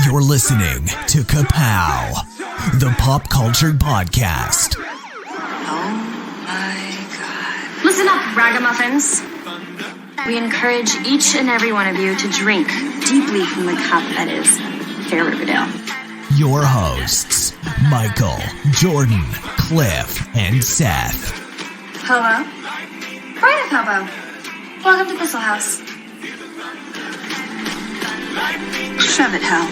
You're listening to Ka-Pow, the pop culture podcast. Oh my God. Listen up, ragamuffins. We encourage each and every one of you to drink deeply from the cup that is Fair Riverdale. Your hosts, Michael, Jordan, Cliff, and Seth. Hello? Right, Ka-Pow. Welcome to Thistle House. Shove it, Hal.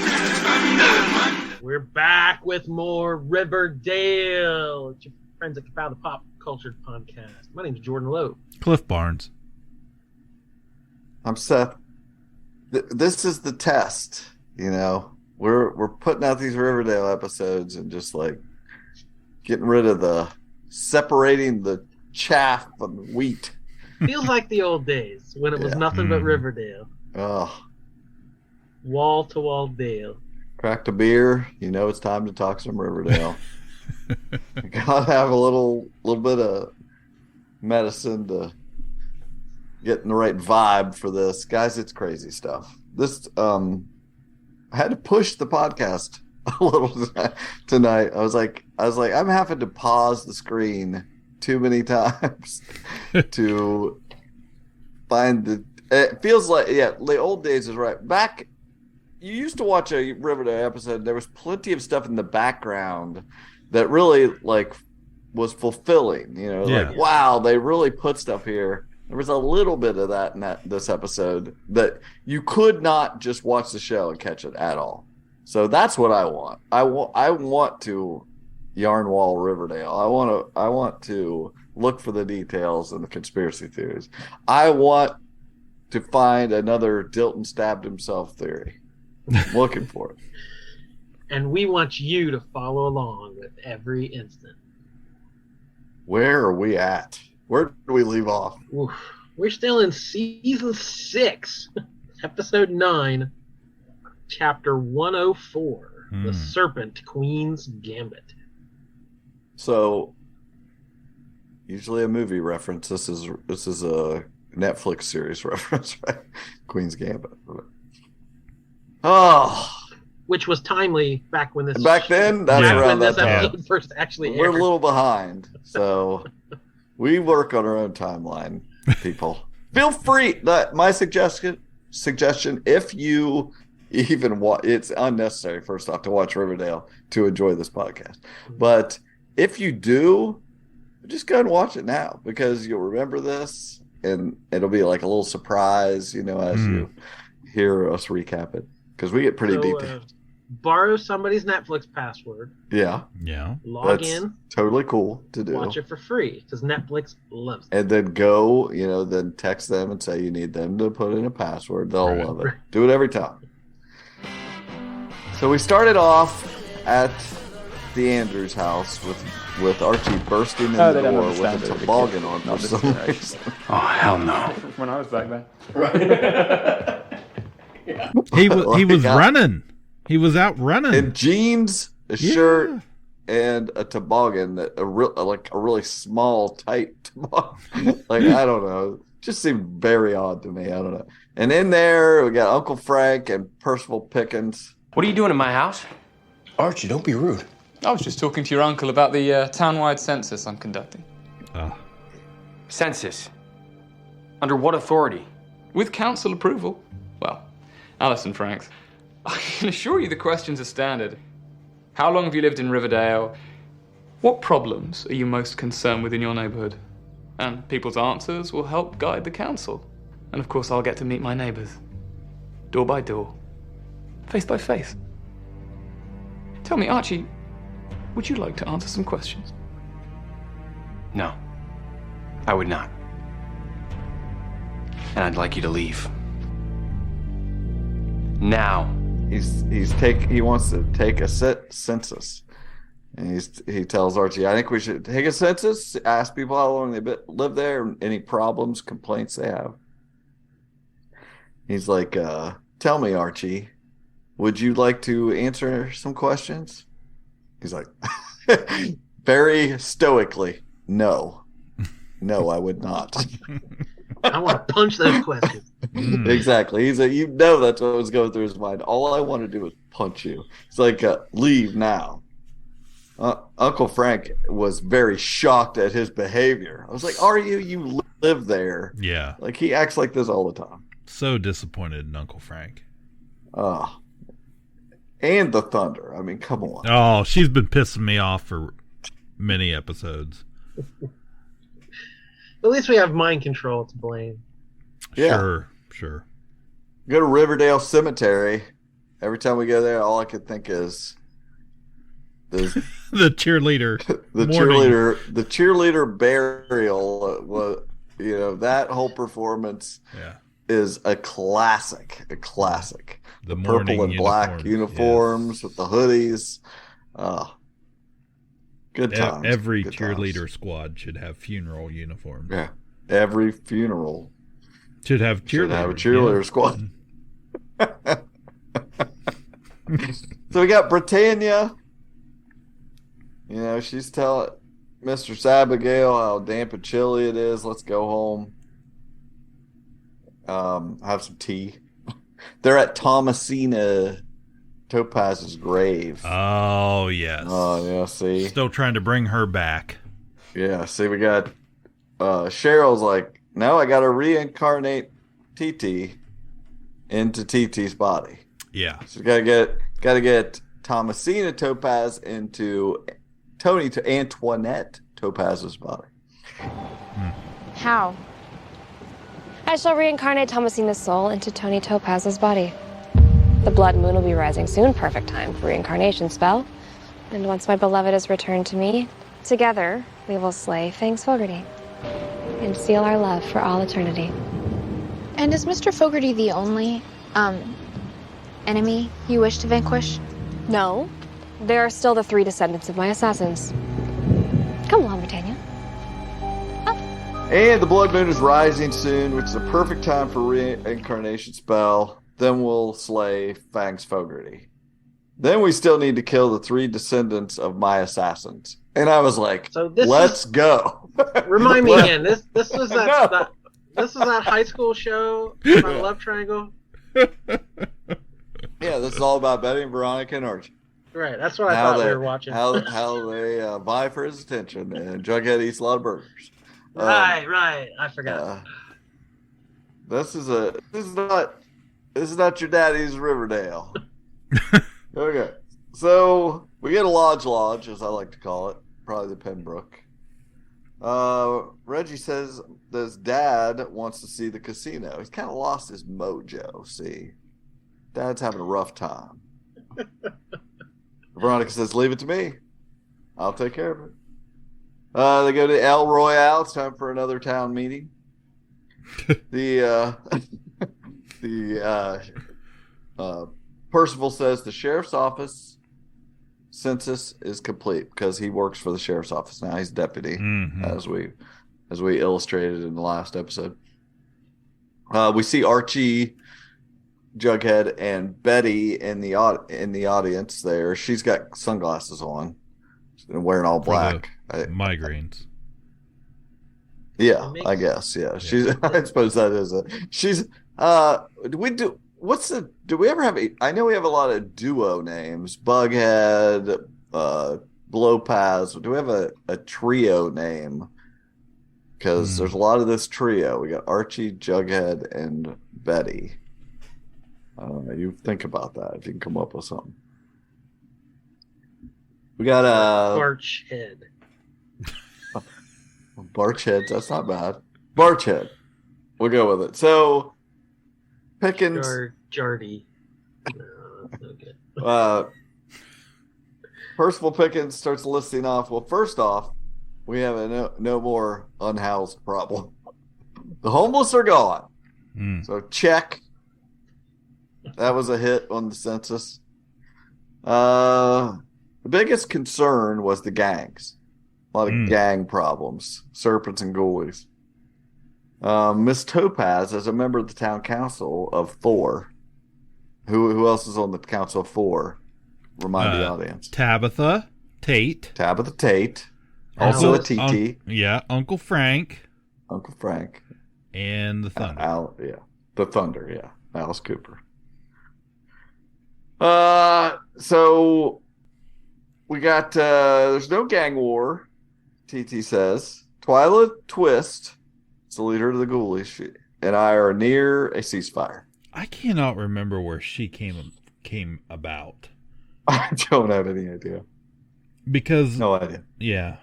We're back with more Riverdale. It's your friends at Ka-Pow, the pop culture podcast. My name's Jordan Lowe. Cliff Barnes. I'm Seth. This is the test, you know. We're putting out these Riverdale episodes and just like getting rid of separating the chaff from the wheat. Feels like the old days when it was nothing but Riverdale. Oh. Wall to wall Dale. Cracked a beer, you know it's time to talk some Riverdale. You gotta have a little bit of medicine to get in the right vibe for this. Guys, it's crazy stuff. This I had to push the podcast a little tonight. I was like, I'm having to pause the screen too many times to find it feels like, the old days is right. Back, you used to watch a Riverdale episode, there was plenty of stuff in the background that really, like, was fulfilling. You know, like, wow, they really put stuff here. There was a little bit of that in this episode that you could not just watch the show and catch it at all. So that's what I want. I want to yarn wall Riverdale. I want to look for the details and the conspiracy theories. I want to find another Dilton stabbed himself theory. I'm looking for it. And we want you to follow along with every instant. Where are we at? Where do we leave off? Oof. We're still in season 6, episode 9, chapter 104, The Serpent, Queen's Gambit. So, usually a movie reference. This is a Netflix series reference, right? Queen's Gambit. Oh, which was timely back when this. Back then, that's around that time. Episode first actually aired. We're a little behind, so we work on our own timeline. People, feel free. My suggestion, if you even watch, it's unnecessary. First off, to watch Riverdale to enjoy this podcast, but if you do, just go and watch it now because you'll remember this, and it'll be like a little surprise, you know, as you hear us recap it because we get pretty detailed. Borrow somebody's Netflix password. Yeah. Log in. Totally cool to do. Watch it for free because Netflix loves it. And then go, you know, then text them and say you need them to put in a password. They'll love it. Do it every time. So we started off at the Andrews house with Archie bursting in the door with a toboggan on for some reason. Oh, hell no. When I was back then. Right. He was running. He was out running. In jeans, a shirt, and a toboggan, a really small, tight toboggan. Like, I don't know. Just seemed very odd to me. I don't know. And in there, we got Uncle Frank and Percival Pickens. What are you doing in my house? Archie, don't be rude. I was just talking to your uncle about the town-wide census I'm conducting. Census? Under what authority? With council approval. Well, Alice and Frank's. I can assure you the questions are standard. How long have you lived in Riverdale? What problems are you most concerned with in your neighborhood? And people's answers will help guide the council. And of course, I'll get to meet my neighbors. Door by door. Face by face. Tell me, Archie, would you like to answer some questions? No, I would not. And I'd like you to leave. Now. He wants to take a census, and he tells Archie, I think we should take a census, ask people how long they live there, any problems, complaints they have. He's like, tell me, Archie, would you like to answer some questions? He's like, very stoically, no, I would not. I want to punch those questions. Exactly. That's what was going through his mind. All I want to do is punch you. It's like, leave now. Uncle Frank was very shocked at his behavior. I was like, are you? You live there. Yeah. Like, he acts like this all the time. So disappointed in Uncle Frank. And the thunder. I mean, come on. Oh, she's been pissing me off for many episodes. At least we have mind control to blame. Yeah. Sure. Go to Riverdale Cemetery. Every time we go there, all I could think is the cheerleader. The cheerleader burial. That whole performance is a classic. The purple and black uniforms with the hoodies. Good times. Every cheerleader squad should have funeral uniforms. Yeah. Every funeral should have a cheerleader squad. So we got Britannia. She's telling Mistress Abigail how damp and chilly it is. Let's go home. Have some tea. They're at Thomasina Topaz's grave. Oh, yes. Oh, yeah, see? Still trying to bring her back. Yeah, see, we got Cheryl's like, no, I got to reincarnate TT into TT's body. Yeah. So got to get Thomasina Topaz into Tony to Antoinette Topaz's body. How? I shall reincarnate Thomasina's soul into Tony Topaz's body. The blood moon will be rising soon, perfect time for reincarnation spell. And once my beloved is returned to me, together we will slay Fangs Fogarty and seal our love for all eternity. And is Mr. Fogarty the only, enemy you wish to vanquish? No. There are still the 3 descendants of my assassins. Come along, Britannia. And the blood moon is rising soon, which is a perfect time for reincarnation spell. Then we'll slay Fangs Fogarty. Then we still need to kill the 3 descendants of my assassins. And I was like, let's go. Remind me again. This was that high school show about Love Triangle. Yeah, this is all about Betty and Veronica and Archie. Right, that's what I thought we were watching. How they vie for his attention, and Jughead eats a lot of burgers. Right. I forgot. This is not your daddy's Riverdale. Okay, so we get a lodge, as I like to call it, probably the Pembroke. Reggie says that his dad wants to see the casino. He's kind of lost his mojo. See, Dad's having a rough time. Veronica says, "Leave it to me. I'll take care of it." They go to El Royale. It's time for another town meeting. Percival says the sheriff's office census is complete because he works for the sheriff's office now. He's deputy, as we illustrated in the last episode. We see Archie, Jughead, and Betty in the audience there. She's got sunglasses on and wearing all black. Migraines. Yeah, I guess. Yeah, she's. I suppose that is it. She's. Do we ever have? I know we have a lot of duo names. Bughead, Blowpaths. Do we have a trio name? Because there's a lot of this trio. We got Archie, Jughead, and Betty. You think about that if you can come up with something. We got Barchhead. Barchhead, that's not bad. Barchhead. We'll go with it. So Pickens Jardy. Percival Pickens starts listing off. Well, first off, we have a no more unhoused problem. The homeless are gone. So check. That was a hit on the census. The biggest concern was the gangs. A lot of gang problems. Serpents and ghoulies. Miss Topaz is a member of the town council of 4. Who else is on the council of 4? Remind the audience. Tabitha Tate. Also a TT. Uncle Frank. And the Thunder. The Thunder, yeah. Alice Cooper. So we got, there's no gang war, TT says. Twyla Twist, it's the leader of the Ghoulies, she and I are near a ceasefire. I cannot remember where she came about. I don't have any idea. Because... No idea. Yeah.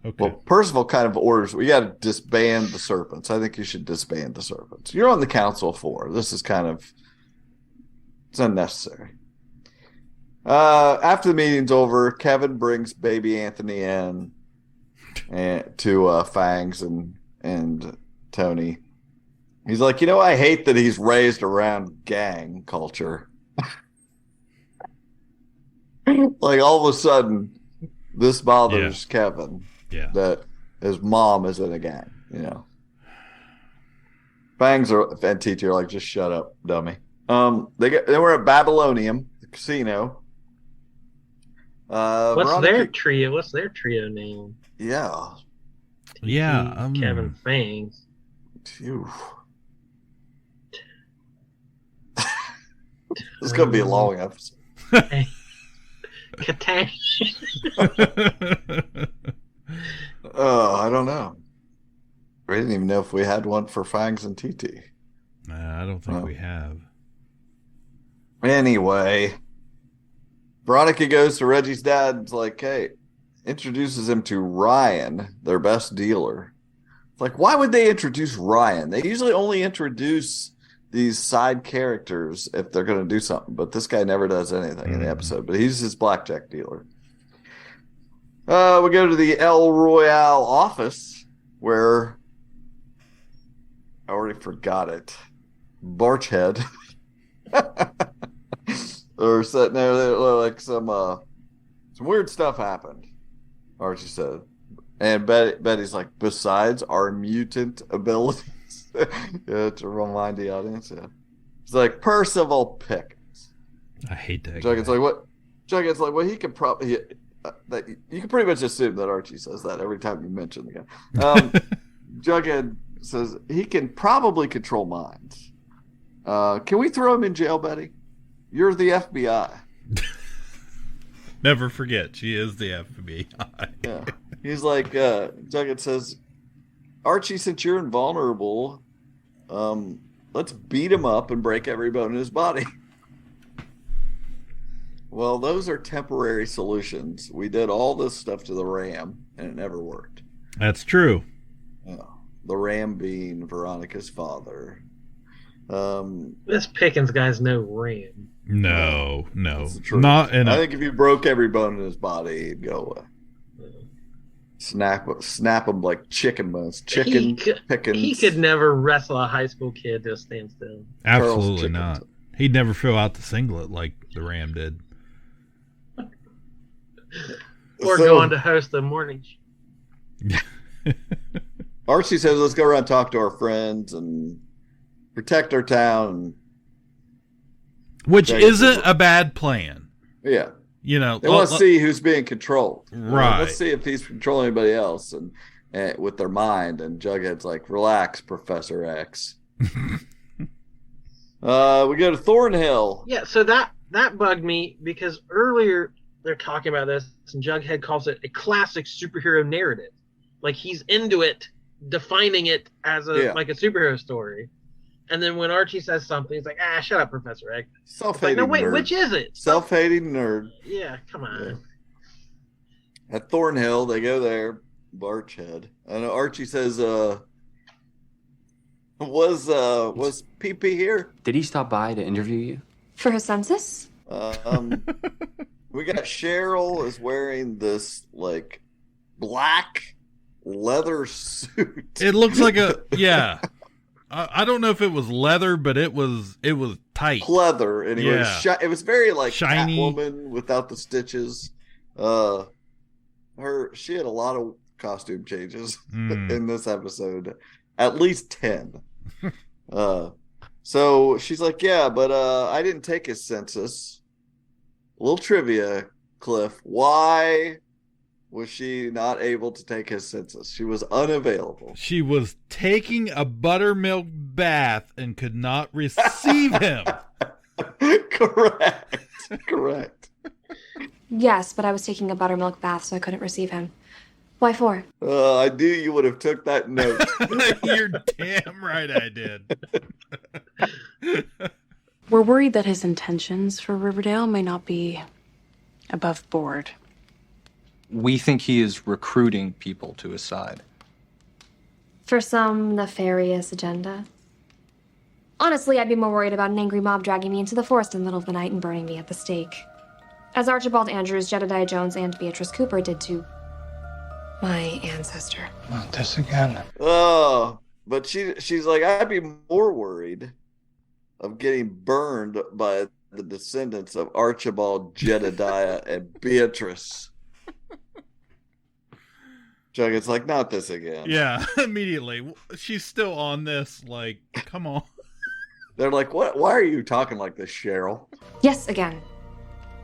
Okay. Well, Percival kind of orders, we got to disband the Serpents. I think you should disband the Serpents. You're on the Council of Four. This is kind of... It's unnecessary. After the meeting's over, Kevin brings baby Anthony in to Fangs and Tony. He's like, I hate that he's raised around gang culture. Like, all of a sudden, this bothers Kevin. Yeah. That his mom is in a gang, Fangs and TT are like, just shut up, dummy. They were at Babylonium, the casino. What's their trio name? Yeah. Yeah. Kevin Fangs. Phew. It's gonna be a long episode. I don't know. We didn't even know if we had one for Fangs and TT. I don't think we have. Anyway, Veronica goes to Reggie's dad and's like, hey, introduces him to Ryan, their best dealer. It's like, why would they introduce Ryan? They usually only introduce these side characters if they're going to do something, but this guy never does anything in the episode, but he's his blackjack dealer. We go to the El Royale office where I already forgot it. Barchhead. They're sitting there, like some weird stuff happened, Archie said. And Betty's like, besides our mutant abilities. To remind the audience, It's like Percival Pickens. I hate that. Jughead's like, what? Jughead's like, well, he could probably... that you can pretty much assume that Archie says that every time you mention the guy. Jughead says he can probably control minds. Can we throw him in jail, Betty? You're the FBI. Never forget, she is the FBI. Yeah. He's like, Jughead says, Archie, since you're invulnerable, let's beat him up and break every bone in his body. Well, those are temporary solutions. We did all this stuff to the Ram, and it never worked. That's true. Yeah. The Ram being Veronica's father. This Pickens guy's no Ram. No. Not in I think if you broke every bone in his body, he'd go away. Snap him like chicken bones. Pickens. He could never wrestle a high school kid to a standstill. Absolutely not. He'd never fill out the singlet like the Ram did. Or go on to host the morning show. Archie says, let's go around and talk to our friends and protect our town. Which isn't a bad plan. Yeah. They want to see who's being controlled. Right. Let's see if he's controlling anybody else and with their mind. And Jughead's like, relax, Professor X. We go to Thornhill. Yeah, so that bugged me because earlier they're talking about this and Jughead calls it a classic superhero narrative. Like he's into it, defining it as like a superhero story. And then when Archie says something, he's like, shut up, Professor X. Self-hating no, wait, nerd. which is it? Self-hating nerd. Yeah, come on. Yeah. At Thornhill, they go there, Barchhead. And Archie says, was PP here? Did he stop by to interview you? For his census? We got Cheryl is wearing this, like, black leather suit. It looks like I don't know if it was leather, but it was tight. Leather, and it was very like shiny. Catwoman without the stitches. She had a lot of costume changes in this episode, at least 10. So she's like, but I didn't take his census. A little trivia, Cliff. Why was she not able to take his census? She was unavailable. She was taking a buttermilk bath and could not receive him. Correct. Yes, but I was taking a buttermilk bath, so I couldn't receive him. Why for? I knew you would have took that note. You're damn right I did. We're worried that his intentions for Riverdale may not be above board. We think he is recruiting people to his side. For some nefarious agenda? Honestly, I'd be more worried about an angry mob dragging me into the forest in the middle of the night and burning me at the stake. As Archibald Andrews, Jedediah Jones, and Beatrice Cooper did to my ancestor. Not this again. Oh, but she's like, I'd be more worried of getting burned by the descendants of Archibald, Jedediah, and Beatrice. Jug, it's like, not this again. Yeah, immediately. She's still on this. Like, come on. They're like, what? Why are you talking like this, Cheryl? Yes, again.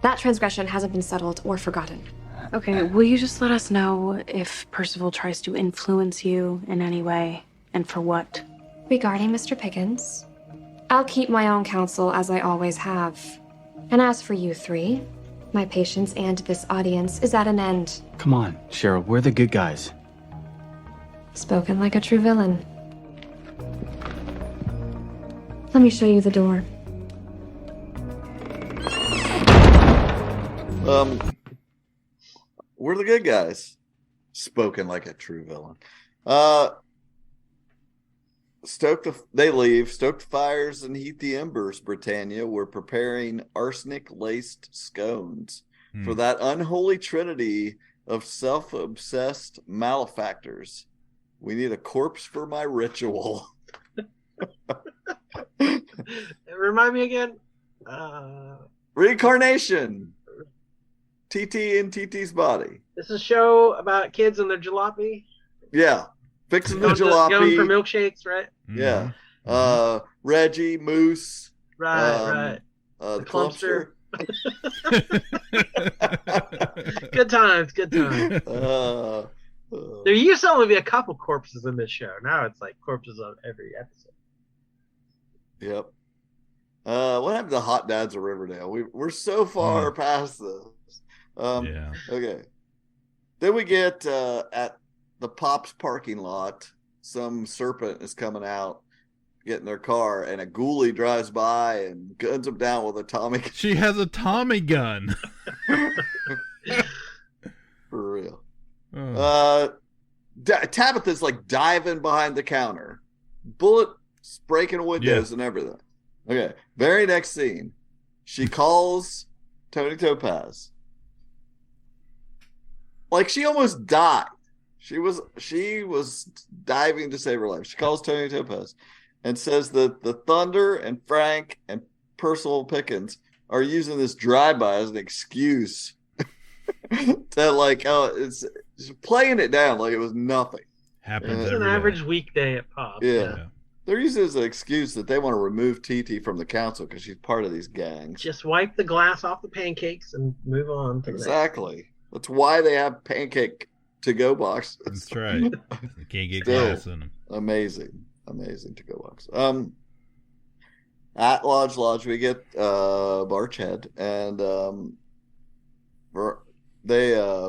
That transgression hasn't been settled or forgotten. Okay, will you just let us know if Percival tries to influence you in any way, and for what? Regarding Mr. Pickens, I'll keep my own counsel as I always have. And as for you three, my patience and this audience is at an end. Come on, Cheryl, we're the good guys. Spoken like a true villain. Let me show you the door. We're the good guys. Spoken like a true villain. They leave. Stoke the fires and heat the embers, Britannia. We're preparing arsenic-laced scones for that unholy trinity of self-obsessed malefactors. We need a corpse for my ritual. Remind me again. Reincarnation. TT in TT's body. This is a show about kids and their jalopy. Yeah. Fixing the jalopy. Going for milkshakes, right? Yeah. Reggie, Moose. Right. The Clumpster. Good times. There used to only be a couple corpses in this show. Now it's like corpses on every episode. Yep. What happened to Hot Dads of Riverdale? We're so far past this. Yeah. Okay. Then we get at the Pops parking lot. Some Serpent is coming out, getting their car, and a ghoulie drives by and guns him down with a Tommy gun. She has a Tommy gun. For real. Tabitha's like diving behind the counter. Bullets breaking windows and everything. Okay. Very next scene. She calls Tony Topaz. Like, she almost died. She was diving to save her life. She calls Tony Topaz and says that the Thunder and Frank and Percival Pickens are using this drive-by as an excuse to, like, it's playing it down like it was nothing. Happens It's an average weekday at Pop. Yeah. They're using it as an excuse that they want to remove TT from the council because she's part of these gangs. Just wipe the glass off the pancakes and move on. Exactly. That's why they have pancake to-go boxes. That's right. You can't get glass in them. Amazing to-go box. At Lodge, we get Barchhead, and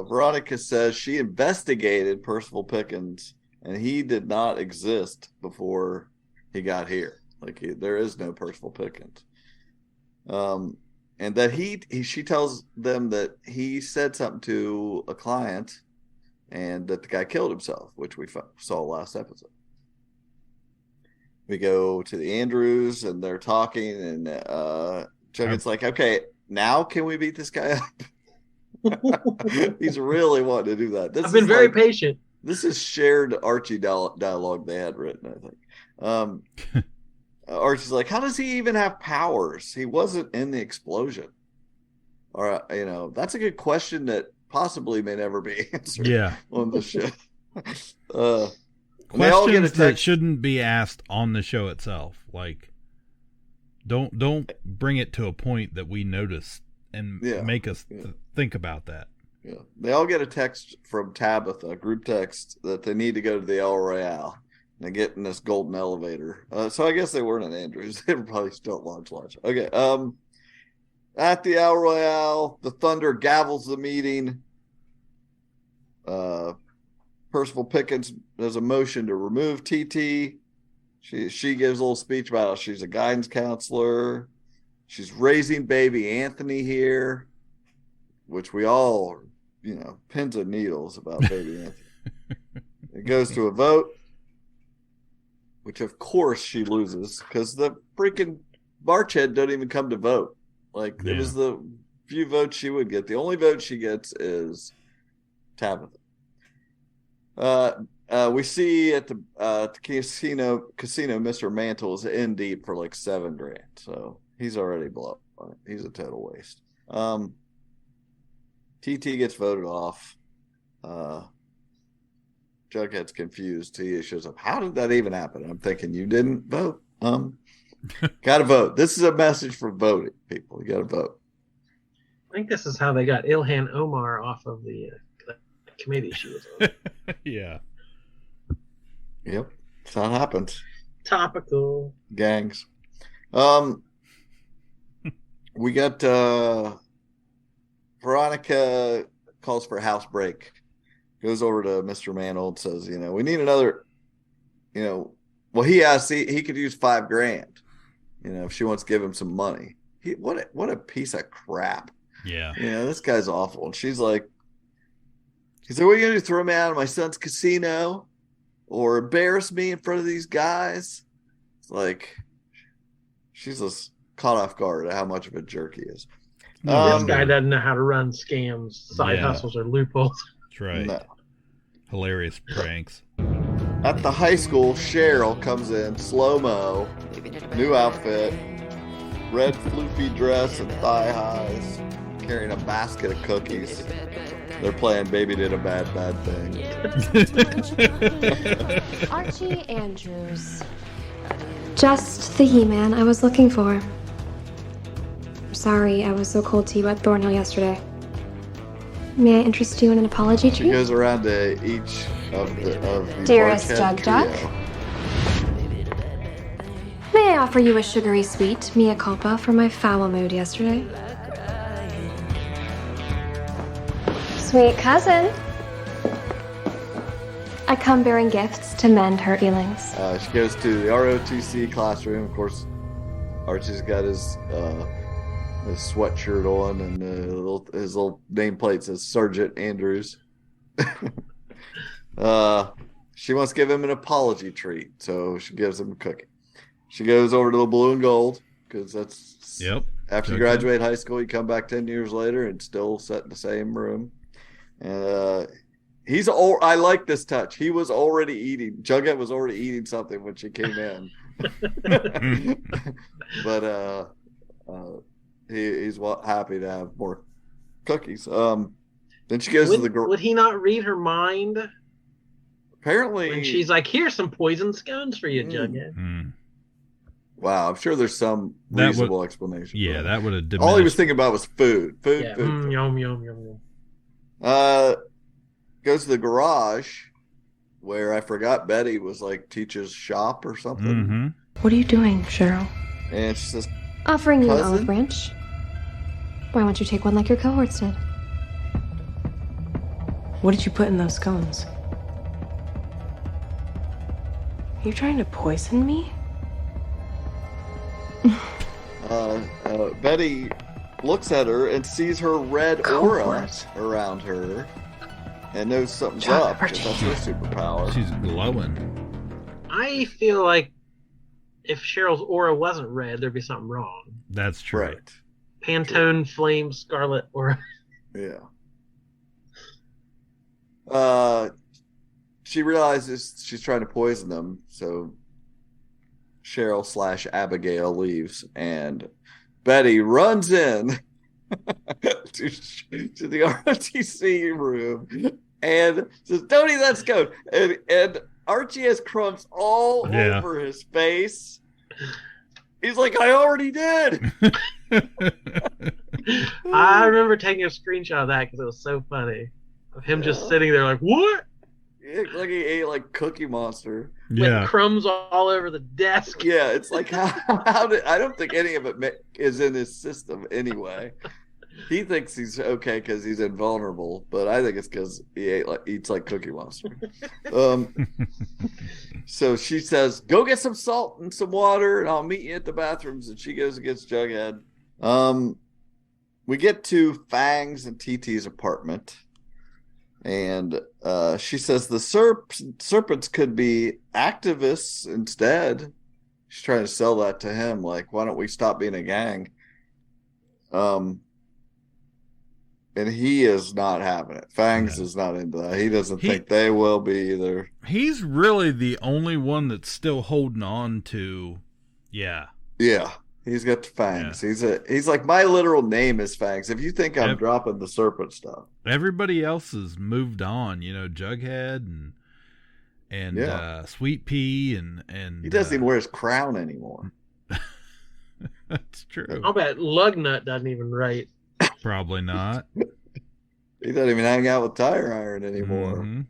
Veronica says she investigated Percival Pickens, and he did not exist before he got here. Like, there is no Percival Pickens. And that she tells them that he said something to a client and that the guy killed himself, which we saw last episode. We go to the Andrews and they're talking, and Jughead's like, okay, now can we beat this guy up? He's really wanting to do that. I've been very patient. This is shared Archie dialogue they had written, I think. Archie's like, how does he even have powers? He wasn't in the explosion. Or, that's a good question that possibly may never be answered on the show. Questions that shouldn't be asked on the show itself. Like, don't bring it to a point that we notice and make us think about that. Yeah. They all get a text from Tabitha, a group text, that they need to go to the El Royale. And they get in this golden elevator. So I guess they weren't in Andrews. They were probably still at lunch. Okay. At the El Royale, the Thunder gavels the meeting. Percival Pickens does a motion to remove TT. She gives a little speech about how she's a guidance counselor. She's raising baby Anthony here, which we all, pins and needles about baby Anthony. It goes to a vote, which of course she loses because the freaking Barchhead don't even come to vote. It was the few votes she would get. The only vote she gets is Tabitha. We see at the casino, Mr. Mantle is in deep for like $7,000. So he's already blown. He's a total waste. TT gets voted off. Jughead's confused. He shows up. How did that even happen? I'm thinking you didn't vote. Got to vote. This is a message for voting, people. You got to vote. I think this is how they got Ilhan Omar off of the committee she was on. Yeah. Yep. That's how it happens. Topical. Gangs. We got Veronica calls for a house break. Goes over to Mr. Manold, says, we need another, well, he asked, he could use $5,000, if she wants to give him some money. What a piece of crap. Yeah. This guy's awful. And he's like, what are you going to do? Throw me out of my son's casino or embarrass me in front of these guys? It's like, she's just caught off guard at how much of a jerk he is. This guy doesn't know how to run scams, side hustles, or loopholes. That's right. No. Hilarious pranks. At the high school, Cheryl comes in, slow-mo, new outfit, red floofy dress and thigh highs, carrying a basket of cookies. They're playing Baby Did a Bad Thing. Archie Andrews. Just the He-Man I was looking for. Sorry I was so cold to you at Thornhill yesterday. May I interest you in an apology treat? She goes around to each of the Dearest Jug Duck. May I offer you a sugary sweet mea culpa for my foul mood yesterday? Sweet cousin. I come bearing gifts to mend her feelings. She goes to the ROTC classroom. Of course, Archie's got his sweatshirt on, and his little nameplate says Sergeant Andrews. She wants to give him an apology treat, so she gives him a cookie. She goes over to the Blue and Gold, because that's after you graduate high school, you come back 10 years later and still sit in the same room. And I like this touch. He was already eating. Jughead was already eating something when she came in. But he's happy to have more cookies. Then she goes to the girl. Would he not read her mind? Apparently. When she's like, here's some poison scones for you, Jughead. Wow, I'm sure there's some reasonable explanation. Yeah, that would have diminished. All he was thinking about was food. Food. Yum, yum, yum. Goes to the garage where I forgot Betty was like teacher's shop or something. Mm-hmm. What are you doing, Cheryl? And she says, offering you an olive branch. Why won't you take one like your cohorts did? What did you put in those scones? You're trying to poison me? Betty looks at her and sees her red aura around her and knows something's up, because that's her superpower. She's glowing. I feel like if Cheryl's aura wasn't red, there'd be something wrong. That's true. Right. Pantone Flame Scarlet aura. Yeah. She realizes she's trying to poison them, so Cheryl/Abigail leaves, and Betty runs in to the ROTC room and says, "Don't eat that scone." And Archie has crumbs all over his face. He's like, "I already did." I remember taking a screenshot of that because it was so funny. Of him just sitting there like, what? Yeah, like he ate like Cookie Monster. Yeah. With crumbs all over the desk. Yeah, it's like how did I don't think any of it is in his system anyway. He thinks he's okay because he's invulnerable, but I think it's because he eats like Cookie Monster. So she says, "Go get some salt and some water, and I'll meet you at the bathrooms." And she goes and gets Jughead. We get to Fangs and TT's apartment, and she says the serpents could be activists instead. She's trying to sell that to him, like, why don't we stop being a gang? And he is not having it. Fangs is not into that. He doesn't think they will be either. He's really the only one that's still holding on to, yeah. He's got the Fangs. Yeah. He's like, my literal name is Fangs. If you think I'm dropping the serpent stuff. Everybody else has moved on. You know, Jughead and Sweet Pea and he doesn't even wear his crown anymore. That's true. I'll bet Lugnut doesn't even write. Probably not. He doesn't even hang out with Tire Iron anymore. Mm-hmm.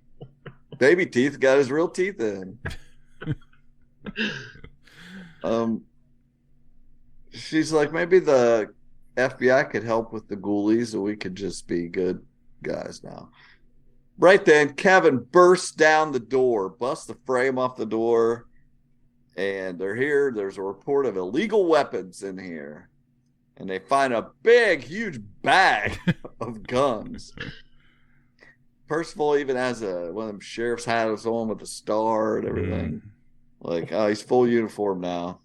Baby Teeth got his real teeth in. She's like, maybe the FBI could help with the ghoulies, or we could just be good guys now. Right then, Kevin bursts down the door, busts the frame off the door, and they're here. There's a report of illegal weapons in here. And they find a big, huge bag of guns. Percival even has one of them sheriff's hats on with a star and everything. Like, he's full uniform now.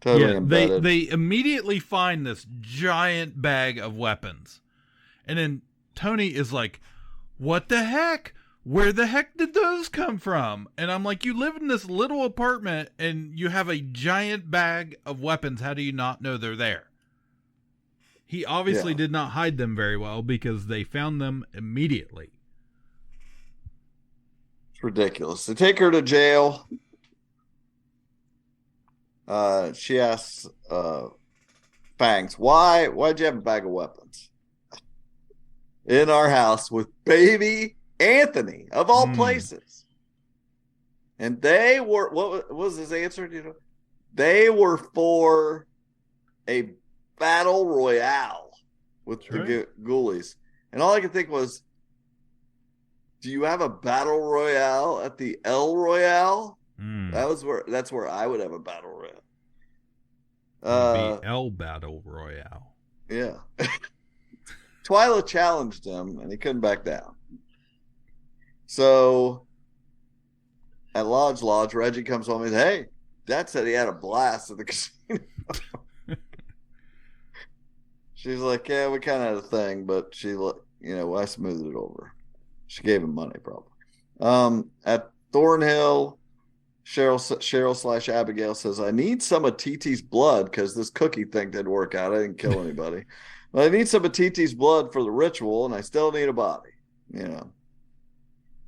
Totally embedded. They immediately find this giant bag of weapons. And then Tony is like, what the heck? Where the heck did those come from? And I'm like, you live in this little apartment and you have a giant bag of weapons. How do you not know they're there? He obviously did not hide them very well because they found them immediately. It's ridiculous. They take her to jail. She asks Fangs, why'd you have a bag of weapons in our house with baby Anthony, of all places? And they were, what was his answer? You know, they were for a battle royale with the ghoulies. And all I could think was, do you have a battle royale at the El Royale? That's where I would have a battle royale. The El Battle Royale. Yeah. Twyla challenged him and he couldn't back down. So at Lodge, Reggie comes home and says, hey, Dad said he had a blast at the casino. She's like, yeah, we kind of had a thing, but I smoothed it over. She gave him money, probably. At Thornhill, Cheryl / Abigail says, I need some of TT's blood because this cookie thing didn't work out. I didn't kill anybody. But I need some of TT's blood for the ritual, and I still need a body. You know.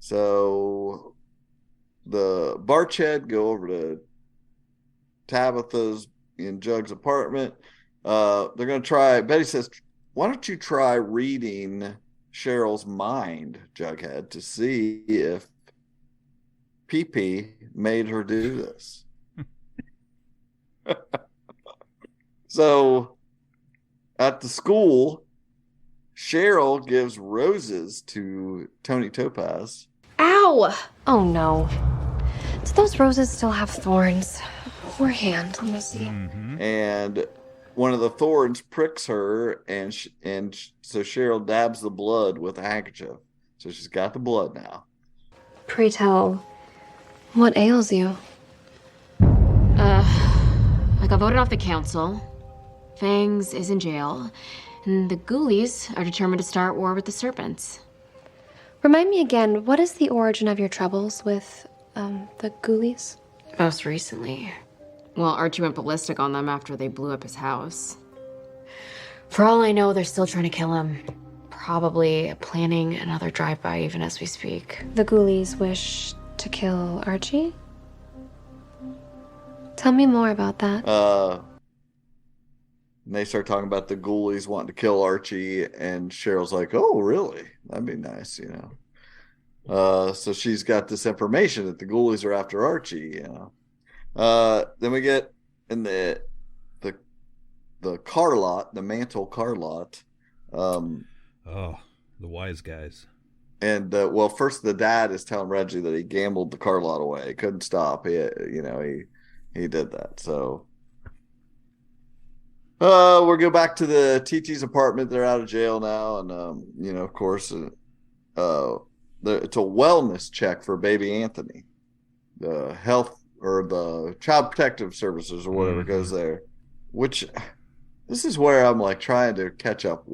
So the Barched go over to Tabitha's in Jug's apartment. They're going to try. Betty says, why don't you try reading Cheryl's mind, Jughead, to see if PP made her do this. So at the school, Cheryl gives roses to Tony Topaz. Ow! Oh no. Do those roses still have thorns? Or hand? Let me see. Mm-hmm. And one of the thorns pricks her, and so Cheryl dabs the blood with a handkerchief. So she's got the blood now. Pray tell, what ails you? I got voted off the council. Fangs is in jail. And the ghoulies are determined to start war with the serpents. Remind me again, what is the origin of your troubles with, the ghoulies? Most recently. Well, Archie went ballistic on them after they blew up his house. For all I know, they're still trying to kill him. Probably planning another drive-by even as we speak. The ghoulies wish to kill Archie? Tell me more about that. And they start talking about the ghoulies wanting to kill Archie, and Cheryl's like, "Oh, really? That'd be nice, So she's got this information that the ghoulies are after Archie, Then we get in the car lot, the Mantle car lot. The wise guys. And first the dad is telling Reggie that he gambled the car lot away. He couldn't stop. He did that. So we'll go back to the TT's apartment. They're out of jail now, and of course, it's a wellness check for baby Anthony. The health or the child protective services or whatever goes there. Which this is where I'm like trying to catch up.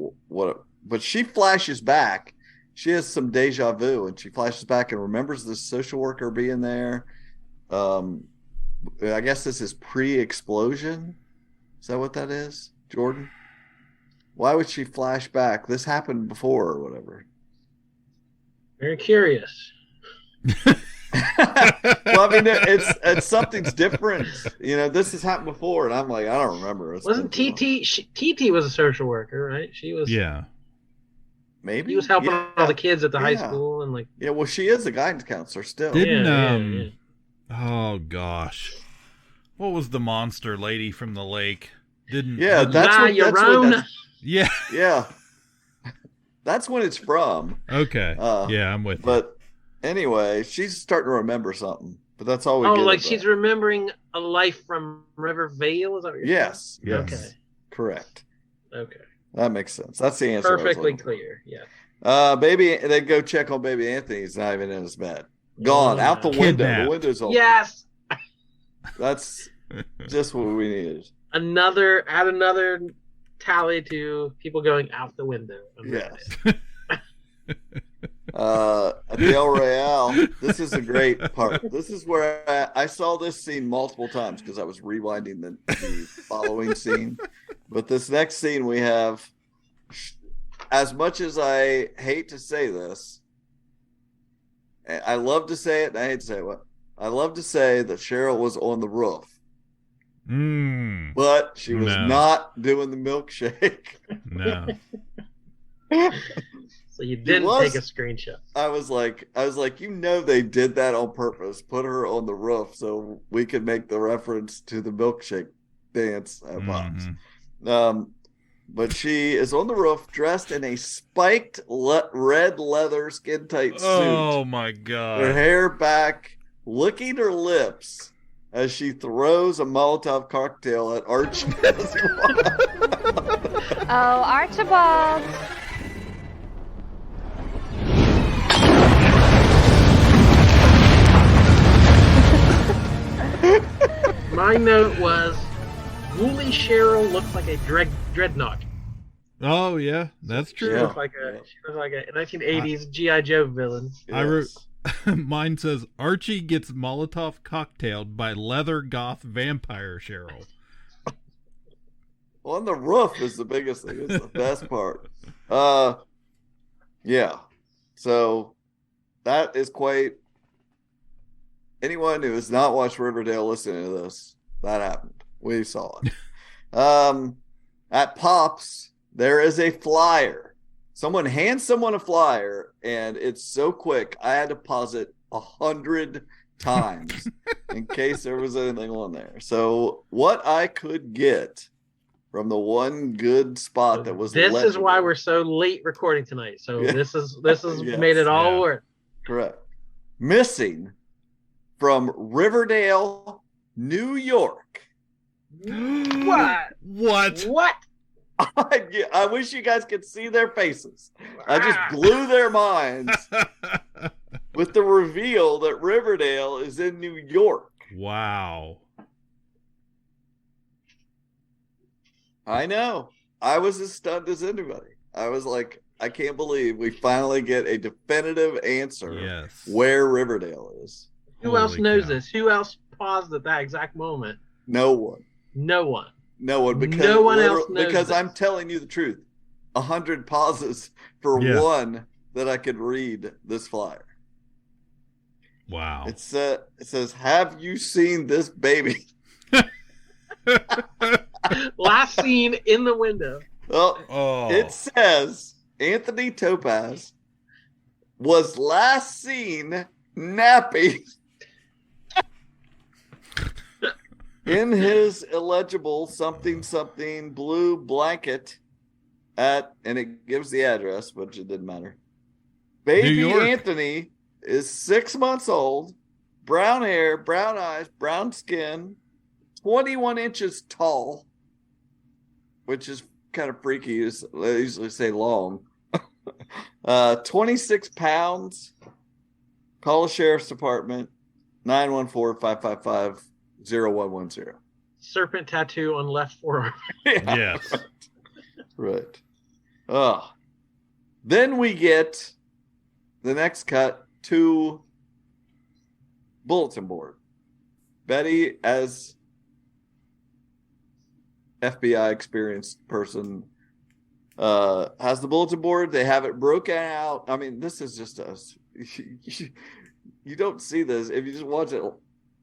But she flashes back. She has some deja vu, and she flashes back and remembers the social worker being there. I guess this is pre-explosion. Is that what that is, Jordan? Why would she flash back? This happened before or whatever. Very curious. Well, I mean, it's something's different. This has happened before, and I'm like, I don't remember. Wasn't TT was a social worker, right? She was. Yeah. Maybe he was helping all the kids at the high school and like. Yeah, well, she is a guidance counselor still. Oh gosh, what was the monster lady from the lake? That's when it's from. Okay. I'm with you. But anyway, she's starting to remember something. But that's all we get. Oh, like she's remembering a life from Riverdale? Is that what you're Yes. saying? Yes. Okay. Correct. Okay. That makes sense. That's the answer. Perfectly clear. Yeah. Baby, they go check on baby Anthony. He's not even in his bed. Gone out the window. Kidnapped. The window's open. Yes. That's just what we needed. Add another tally to people going out the window. Yes. At the El Royale, this is a great part. This is where I saw this scene multiple times because I was rewinding the following scene. But this next scene we have, as much as I hate to say this, I love to say it, and I hate to say it. I love to say that Cheryl was on the roof. But she was not doing the milkshake. No. So you didn't take a screenshot. I was like, they did that on purpose. Put her on the roof so we could make the reference to the milkshake dance at Bob's. But she is on the roof, dressed in a spiked red leather skin tight suit. Oh my god! Her hair back, licking her lips as she throws a Molotov cocktail at Archie. Oh, Archibald. My note was, Ghoulie Cheryl looks like a dreadnought. Oh yeah, that's true. She looks like a 1980s G.I. Joe villain. Yes. Mine says Archie gets Molotov cocktailed by leather goth vampire Cheryl. On the roof is the biggest thing. It's the best part. Yeah. So that is quite. Anyone who has not watched Riverdale listening to this, that happened. We saw it. At Pops, there is a flyer. Someone hands someone a flyer, and it's so quick, I had to pause it 100 times in case there was anything on there. So what I could get from the one good spot that was this is why we're so late recording tonight. So this has Yes. made it all work. Correct. Missing from Riverdale, New York. What? I wish you guys could see their faces. I just blew their minds with the reveal that Riverdale is in New York. Wow. I know. I was as stunned as anybody. I was like, I can't believe we finally get a definitive answer where Riverdale is. Who else knows this? Who else paused at that exact moment? No one. Because no one else knows because this. I'm telling you the truth. 100 pauses for one that I could read this flyer. Wow. It says, "Have you seen this baby?" Last scene in the window. Well, It says Anthony Topaz was last seen napping in his illegible something blue blanket at, and it gives the address, but it didn't matter. Baby Anthony is 6 months old, brown hair, brown eyes, brown skin, 21 inches tall, which is kind of freaky. They usually say long. 26 pounds. Call the sheriff's department, 914-555-0110. Serpent tattoo on left forearm. Yes. Right. Then we get the next cut to bulletin board. Betty, as FBI experienced person, has the bulletin board. They have it broken out. I mean, this is just us. You don't see this. If you just watch it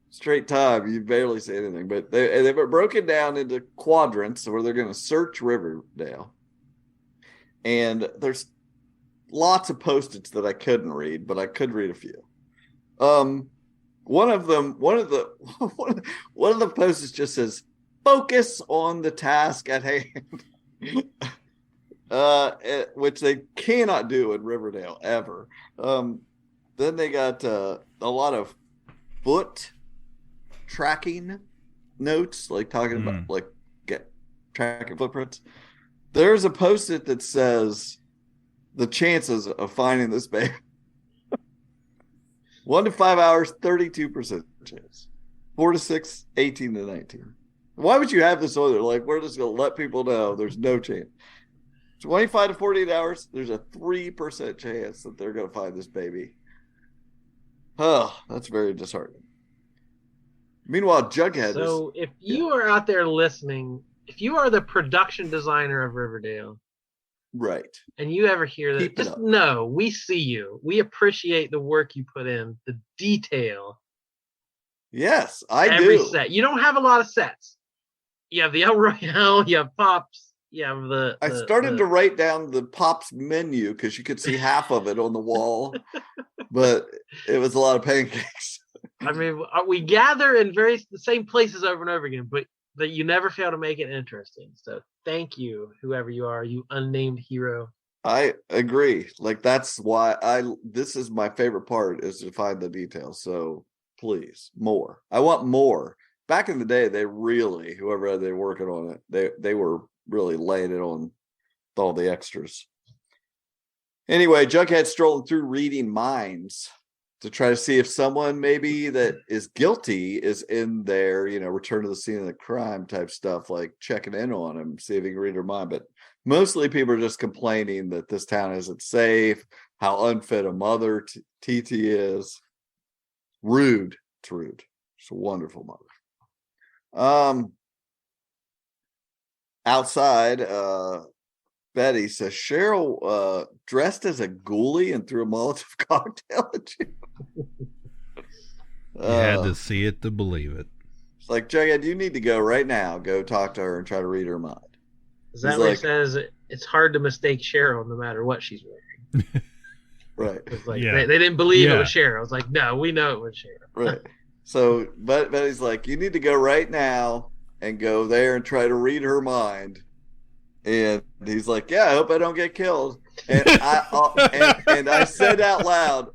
straight time, you barely see anything. But they've broken down into quadrants where they're going to search Riverdale. And there's lots of Post-its that I couldn't read, but I could read a few. One of the Post-its just says, "Focus on the task at hand." Which they cannot do in Riverdale ever. Then they got a lot of foot tracking notes, like talking about tracking footprints. There's a Post-it that says the chances of finding this baby. 1 to 5 hours, 32% chance. 4 to 6, 18 to 19. Why would you have this on there? Like, we're just going to let people know there's no chance. 25 to 48 hours, there's a 3% chance that they're going to find this baby. Oh, that's very disheartening. Meanwhile, Jughead So if you are out there listening, if you are the production designer of Riverdale, right, and you ever hear that, just know we see you. We appreciate the work you put in, the detail. Yes, I do. Every set. You don't have a lot of sets. You have the El Royale, you have Pops, you have the I started to write down the Pops menu because you could see half of it on the wall, but it was a lot of pancakes. I mean, we gather in the same places over and over again, but that you never fail to make it interesting. So thank you, whoever you are, you unnamed hero. I agree. Like, that's why this is my favorite part, is to find the details. So please, more. I want more. Back in the day, they really, whoever they were working on it, they were really laying it on with all the extras. Anyway, Jughead strolling through reading minds to try to see if someone maybe that is guilty is in there, return to the scene of the crime type stuff, like checking in on him, see if he can read her mind. But mostly people are just complaining that this town isn't safe, how unfit a mother TT is. Rude. It's rude. It's a wonderful mother. Outside, Betty says Cheryl dressed as a ghoulie and threw a Molotov cocktail at you. You had to see it to believe it. It's like, Jughead, you need to go right now. Go talk to her and try to read her mind. Is that what he says? It's hard to mistake Cheryl no matter what she's wearing. Right. It's like, they didn't believe it was Cheryl. I was like, no, we know it was Cheryl. Right. So, but Betty's like, you need to go right now and go there and try to read her mind. And he's like, yeah, I hope I don't get killed. And I said out loud,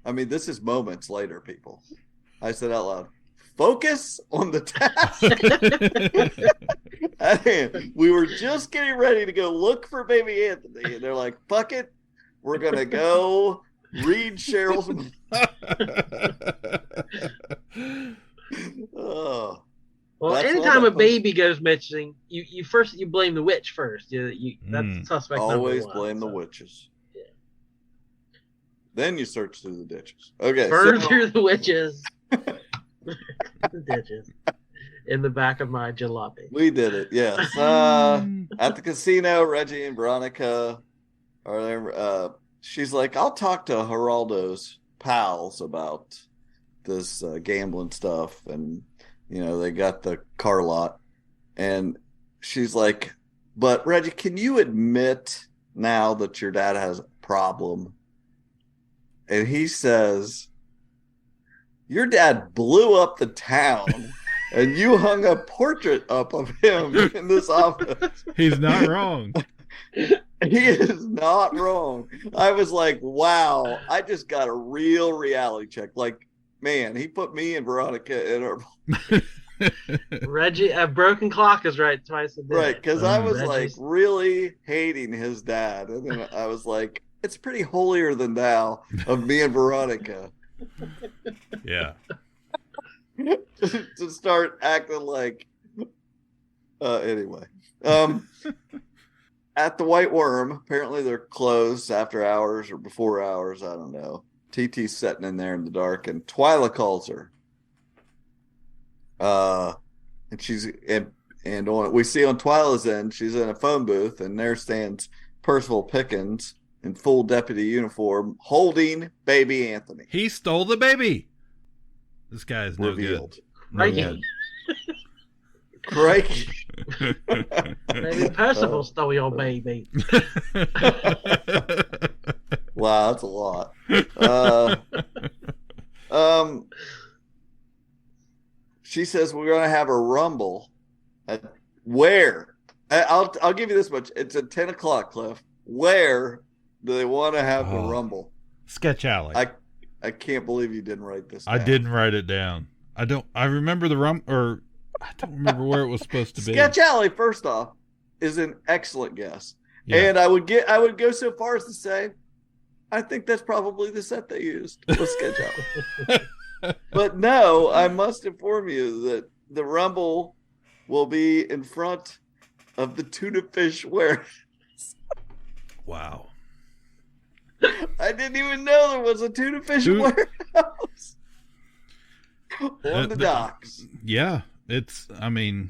I mean, this is moments later, people. I said out loud, focus on the task. And we were just getting ready to go look for baby Anthony. And they're like, fuck it. We're going to go read Cheryl's. Oh. Well, anytime a baby goes missing, you blame the witch first. That's suspect number one. Always blame the witches. Yeah. Then you search through the ditches. Okay. Burn through the witches. The ditches. In the back of my jalopy. We did it, yes. At the casino, Reggie and Veronica are there. She's like, I'll talk to Geraldo's pals about this gambling stuff. And, they got the car lot. And she's like, but Reggie, can you admit now that your dad has a problem? And he says, your dad blew up the town and you hung a portrait up of him in this office. He's not wrong. He is not wrong. I was like, wow, I just got a real reality check. Like, man, he put me and Veronica in our... Reggie, a broken clock is right twice a day. Right, because I was Reggie's... like really hating his dad. And then I was like, it's pretty holier than thou of me and Veronica. Yeah. To start acting like... anyway. At the White Worm, apparently they're closed after hours or before hours. I don't know. TT's sitting in there in the dark, and Twyla calls her. And she's we see on Twyla's end, she's in a phone booth, and there stands Percival Pickens in full deputy uniform, holding baby Anthony. He stole the baby. This guy is no Revealed. good. No good. Crikey. Maybe Percival stole your baby. Wow, that's a lot. She says we're going to have a rumble. At where? I'll give you this much. It's at 10 o'clock, Cliff. Where do they want to have the rumble? Sketch Alley. I can't believe you didn't write this down. I didn't write it down. I remember I don't remember where it was supposed to be. Sketch Alley, first off, is an excellent guess. Yeah. And I would go so far as to say, I think that's probably the set they used was Sketch Alley. But no, I must inform you that the rumble will be in front of the tuna fish warehouse. Wow. I didn't even know there was a tuna fish warehouse on the docks. Yeah. Tuna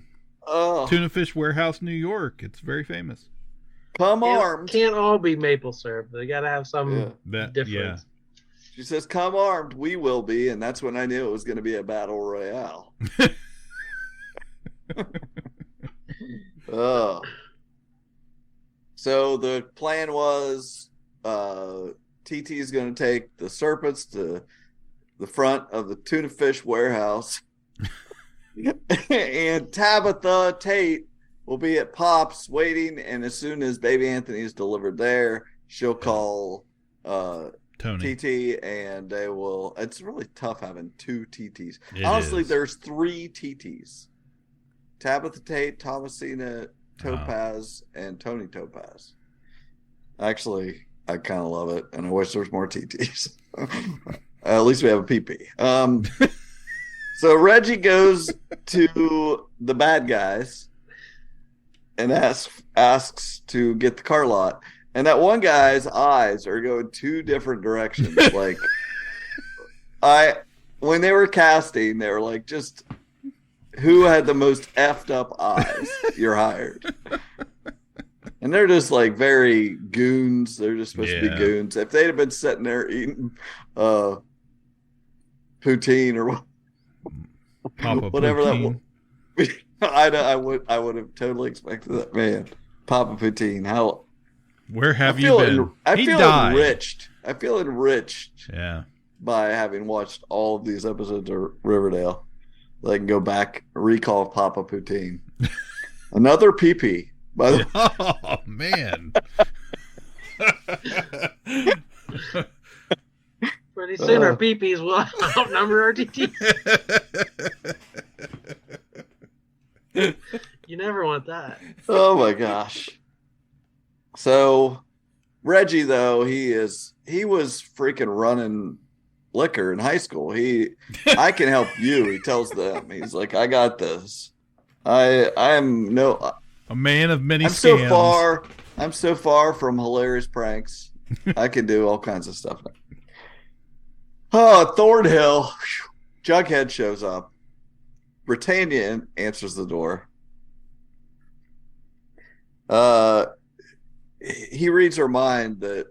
Fish Warehouse, New York. It's very famous. Come armed. Can't all be maple syrup. They got to have some difference. Yeah. She says, come armed. We will be. And that's when I knew it was going to be a battle royale. Oh. So the plan was TT is going to take the Serpents to the front of the tuna fish warehouse. And Tabitha Tate will be at Pop's waiting, and as soon as baby Anthony is delivered there, she'll call Tony. TT, and they will. It's really tough having two TTs. Honestly, there's three TTs: Tabitha Tate, Thomasina Topaz, and Tony Topaz. Actually, I kind of love it, and I wish there was more TTs. At least we have a PP. So Reggie goes to the bad guys and asks to get the car lot. And that one guy's eyes are going two different directions. Like, when they were casting, they were like, just who had the most effed up eyes? You're hired. And they're just like very goons. They're just supposed to be goons. If they'd have been sitting there eating poutine or whatever poutine. that was, I would have totally expected that. Man, Papa Poutine, how? Where have you been? I feel enriched. I feel enriched. Yeah. By having watched all of these episodes of Riverdale, I can go back, recall Papa Poutine. Another PP. By the Oh man. Pretty soon our PPs will outnumber our TTs. You never want that. Oh my gosh. So Reggie, though, he was freaking running liquor in high school. I can help you, he tells them. He's like, I got this. I am a man of many scams. I'm so far from hilarious pranks. I can do all kinds of stuff now. Oh, Thornhill. Jughead shows up. Britannia answers the door. He reads her mind that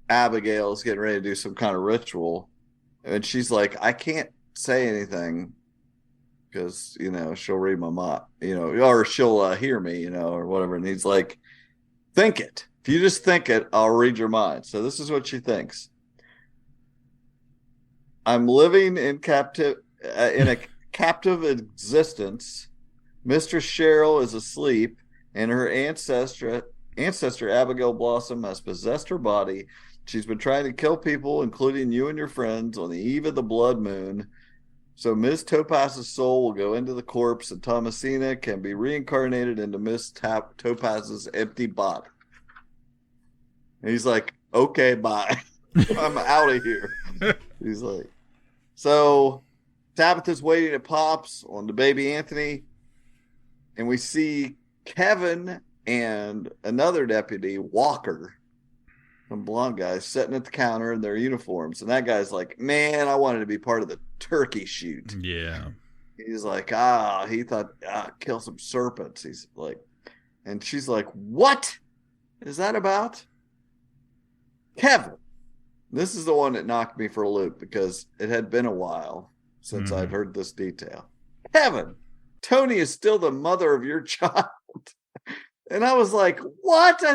Abigail is getting ready to do some kind of ritual. And she's like, I can't say anything because, she'll read my mind, or she'll hear me, or whatever. And he's like, think it. If you just think it, I'll read your mind. So this is what she thinks. I'm living in a captive existence. Mistress Cheryl is asleep, and her ancestor Abigail Blossom has possessed her body. She's been trying to kill people, including you and your friends, on the eve of the blood moon. So Miss Topaz's soul will go into the corpse, and Thomasina can be reincarnated into Miss Topaz's empty body. And he's like, okay, bye. I'm out of here. He's like, so Tabitha's waiting at Pop's on the baby Anthony, and we see Kevin and another deputy, Walker, some blonde guys, sitting at the counter in their uniforms. And that guy's like, man, I wanted to be part of the turkey shoot. Yeah. He's like, he thought, kill some serpents. He's like, and she's like, what is that about? Kevin. This is the one that knocked me for a loop because it had been a while since I'd heard this detail. Kevin, Tony is still the mother of your child. And I was like, what? I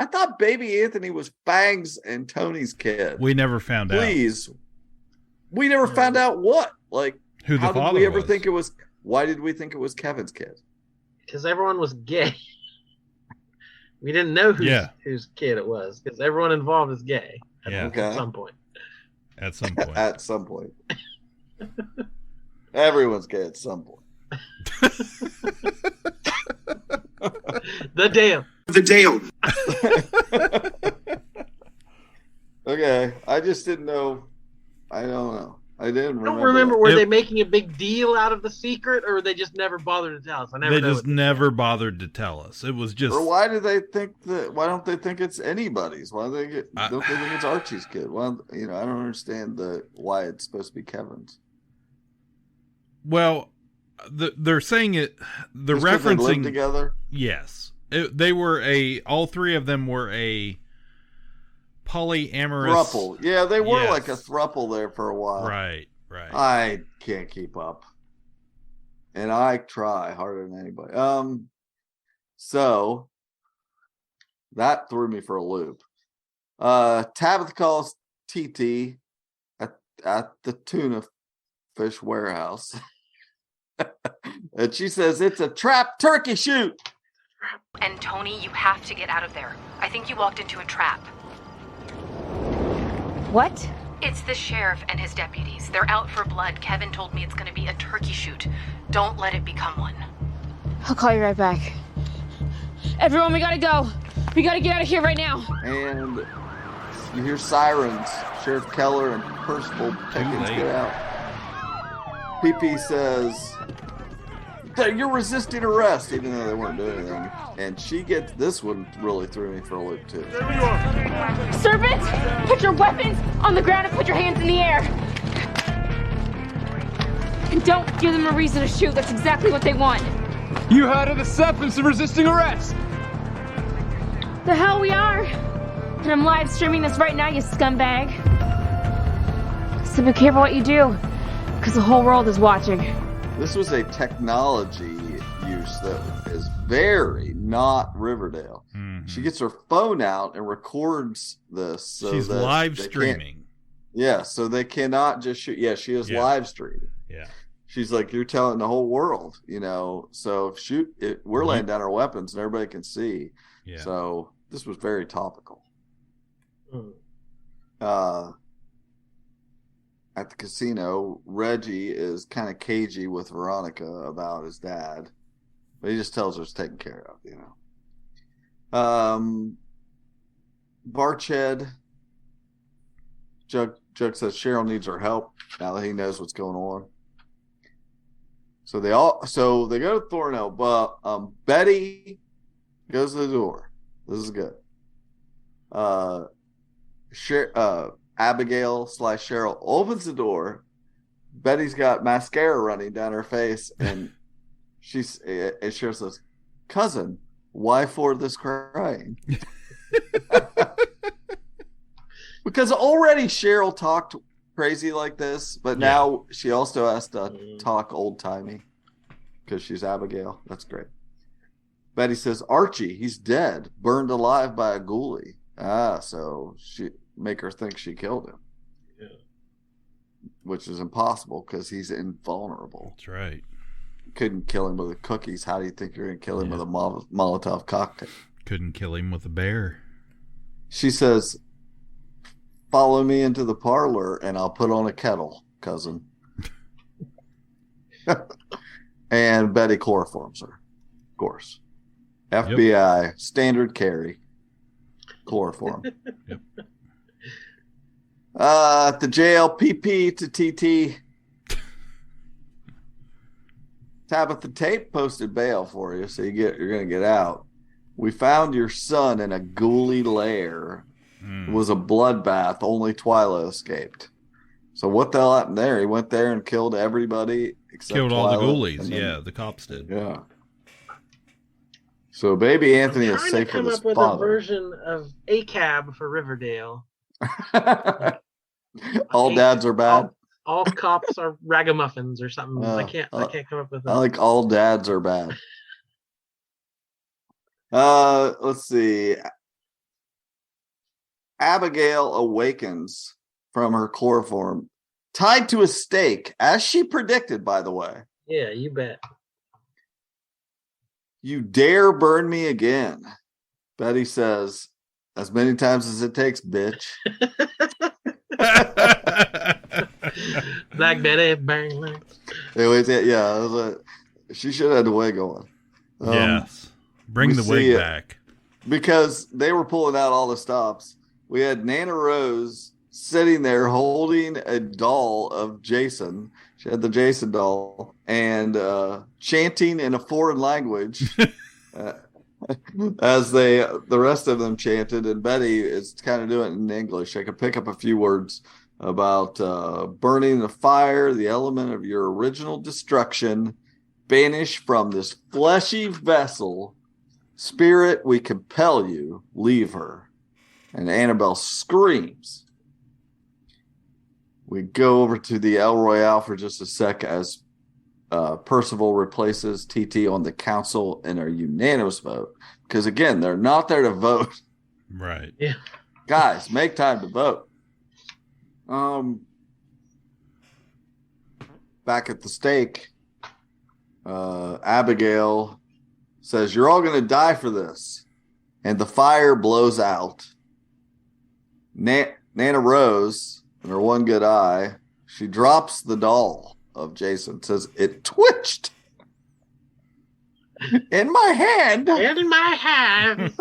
thought baby Anthony was Fangs and Tony's kid. We never found out. Please. We never found out what? Like, who the how father did we ever was. think it was? Why did we think it was Kevin's kid? Because everyone was gay. We didn't know whose kid it was because everyone involved is gay at some point. At some point. At some point. Everyone's gay at some point. The Dale. Okay, I just didn't know. I don't know. I didn't remember. I don't remember. Were they making a big deal out of the secret, or they just never bothered to tell us? They just never bobothered to tell us. It was just. Or why do they think that? Why don't they think it's anybody's? Why don't they think it's Archie's kid? Why, I don't understand why it's supposed to be Kevin's. Well, they're saying it. They're just referencing they lived together. Yes, they were all three of them were a polyamorous throuple. Yeah, they were like a throuple there for a while. Right. I can't keep up, and I try harder than anybody. So that threw me for a loop. Tabitha calls TT at the tuna fish warehouse, and she says it's a trap turkey shoot. And Tony, you have to get out of there. I think you walked into a trap. What? It's the sheriff and his deputies. They're out for blood. Kevin told me it's going to be a turkey shoot. Don't let it become one. I'll call you right back. Everyone, we gotta go. We gotta get out of here right now. And you hear sirens. Sheriff Keller and Percival Pickens get out. PP says, you're resisting arrest, even though they weren't doing anything. And she gets, this one really threw me for a loop too. Serpent, put your weapons on the ground and put your hands in the air. And don't give them a reason to shoot. That's exactly what they want. You heard of the Serpents of resisting arrest? The hell we are. And I'm live streaming this right now, you scumbag. So be careful what you do, because the whole world is watching. This was a technology use that is very not Riverdale. Mm-hmm. She gets her phone out and records this. So she's live streaming. Yeah, so they cannot just shoot. Yeah, she is live streaming. Yeah. She's like, you're telling the whole world, so we're laying down our weapons and everybody can see. Yeah. So this was very topical. At the casino, Reggie is kind of cagey with Veronica about his dad, but he just tells her it's taken care of, Barched, Jug says Cheryl needs her help now that he knows what's going on. So they go to Thornhill, but Betty goes to the door. This is good. Abigail / Cheryl opens the door. Betty's got mascara running down her face, and Cheryl says, "Cousin, why for this crying?" Because already Cheryl talked crazy like this, but now she also has to talk old-timey because she's Abigail. That's great. Betty says, Archie, he's dead, burned alive by a ghoulie. So she make her think she killed him. Yeah. Which is impossible because he's invulnerable. That's right. Couldn't kill him with the cookies. How do you think you're going to kill him with a Molotov cocktail? Couldn't kill him with a bear. She says, follow me into the parlor and I'll put on a kettle, cousin. And Betty chloroforms her, of course. FBI, standard carry, chloroform. Yep. At the jail, PP to TT. Tabitha Tate posted bail for you, so you're going to get out. We found your son in a ghoulie lair. It was a bloodbath. Only Twyla escaped. So what the hell happened there? He went there and killed everybody except killed Twyla, all the ghoulies. then, Yeah, the cops did. Yeah. So baby Anthony is safe with his father. I'm trying to come up with a version of ACAB for Riverdale. All dads are bad. All cops are ragamuffins or something. I can't come up with that. I like all dads are bad. Let's see. Abigail awakens from her chloroform, tied to a stake, as she predicted, by the way. Yeah, you bet. You dare burn me again, Betty says, as many times as it takes, bitch. Black Betty, bang, bang. She should have had the wig on. Yes. Bring the wig back. Because they were pulling out all the stops. We had Nana Rose sitting there holding a doll of Jason. She had the Jason doll and chanting in a foreign language as the rest of them chanted. And Betty is kind of doing it in English. I could pick up a few words about burning the fire, the element of your original destruction, banish from this fleshy vessel. Spirit, we compel you, leave her. And Annabelle screams. We go over to the El Royale for just a sec as Percival replaces TT on the council in a unanimous vote. Because, again, they're not there to vote. Right. Yeah. Guys, make time to vote. Back at the stake, Abigail says, you're all going to die for this. And the fire blows out. Nana Rose, in her one good eye, she drops the doll of Jason, says, it twitched in my hand. In my hand.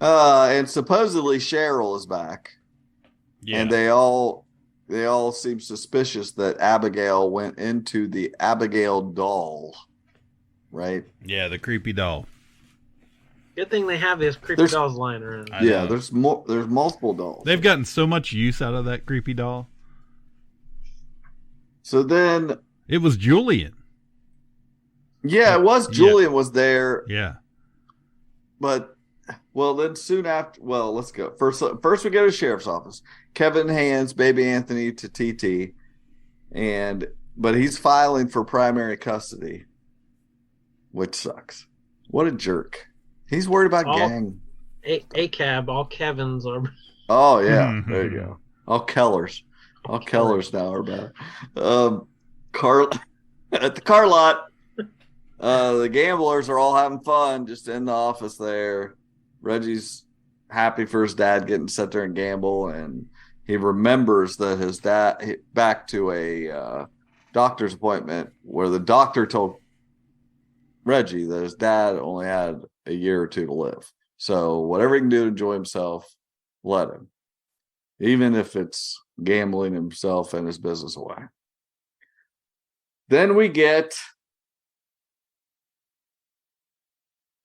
And supposedly Cheryl is back. Yeah. And they all seem suspicious that Abigail went into the Abigail doll. Right? Yeah, the creepy doll. Good thing they have these creepy dolls lying around. Yeah, there's multiple dolls. They've gotten so much use out of that creepy doll. So then it was Julian. Yeah, it was Julian was there. Yeah. But then soon after, let's go. First we go to the sheriff's office. Kevin hands baby Anthony to TT, but he's filing for primary custody, which sucks. What a jerk. He's worried about gang. ACAB, all Kevins are. Oh, yeah. There you go. All Kellers. All Kellers now are bad. At the car lot, the gamblers are all having fun just in the office there. Reggie's happy for his dad getting to sit there and gamble, and he remembers that his dad back to a doctor's appointment where the doctor told Reggie that his dad only had a year or two to live. So whatever he can do to enjoy himself, let him. Even if it's gambling himself and his business away. Then we get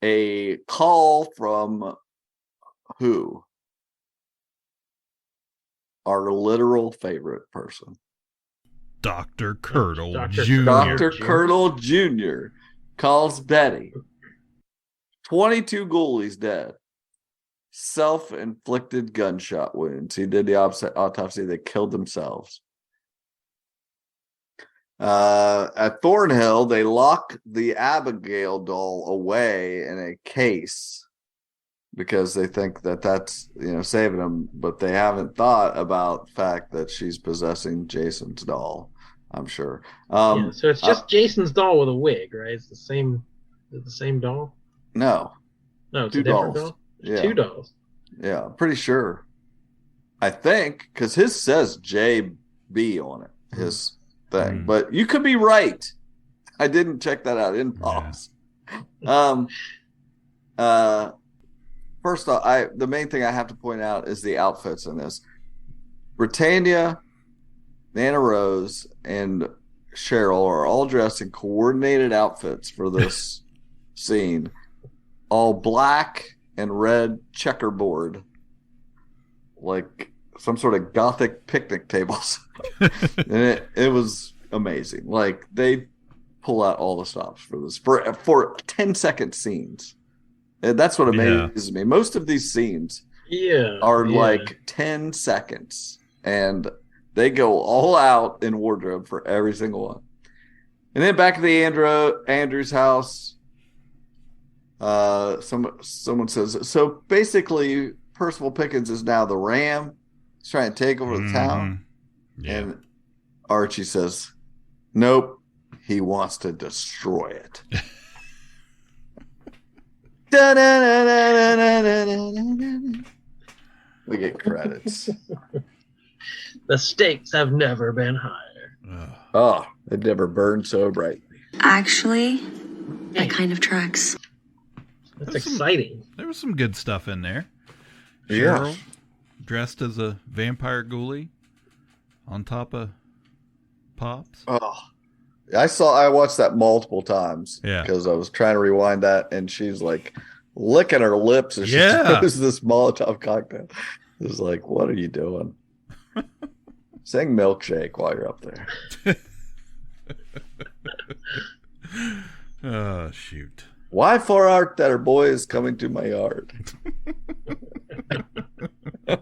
a call from who? Our literal favorite person. Dr. Curdle Jr. Dr. Curdle Jr. calls Betty. 22 ghoulies dead. self-inflicted gunshot wounds. He did the autopsy. They killed themselves. At Thornhill, they lock the Abigail doll away in a case because they think that that's, saving them, but they haven't thought about the fact that she's possessing Jason's doll, I'm sure. So it's just Jason's doll with a wig, right? It's the same doll? No, it's two a different dolls. doll? There's two dolls. Yeah, I'm pretty sure. I think, because his says JB on it, his thing. But you could be right. I didn't check that out. I didn't pause. First off, the main thing I have to point out is the outfits in this. Britannia, Nana Rose, and Cheryl are all dressed in coordinated outfits for this scene. All black and red checkerboard, like some sort of gothic picnic tables. And it was amazing. Like, they pull out all the stops for this for 10-second scenes. And that's what amazes me. Most of these scenes are like 10 seconds, and they go all out in wardrobe for every single one. And then back at the Andrews house, someone says, so basically Percival Pickens is now the Ram. He's trying to take over the town. And Archie says, nope, he wants to destroy it. We get credits. The stakes have never been higher. Oh, it never burned so brightly. Actually, that kind of tracks. That's exciting. There was some good stuff in there. Yeah. Cheryl, dressed as a vampire ghoulie on top of Pops. Oh, I watched that multiple times because I was trying to rewind that, and she's like licking her lips as she does this Molotov cocktail. It was like, what are you doing? Sing Milkshake while you're up there. Oh, shoot. Why for art that her boy is coming to my yard? I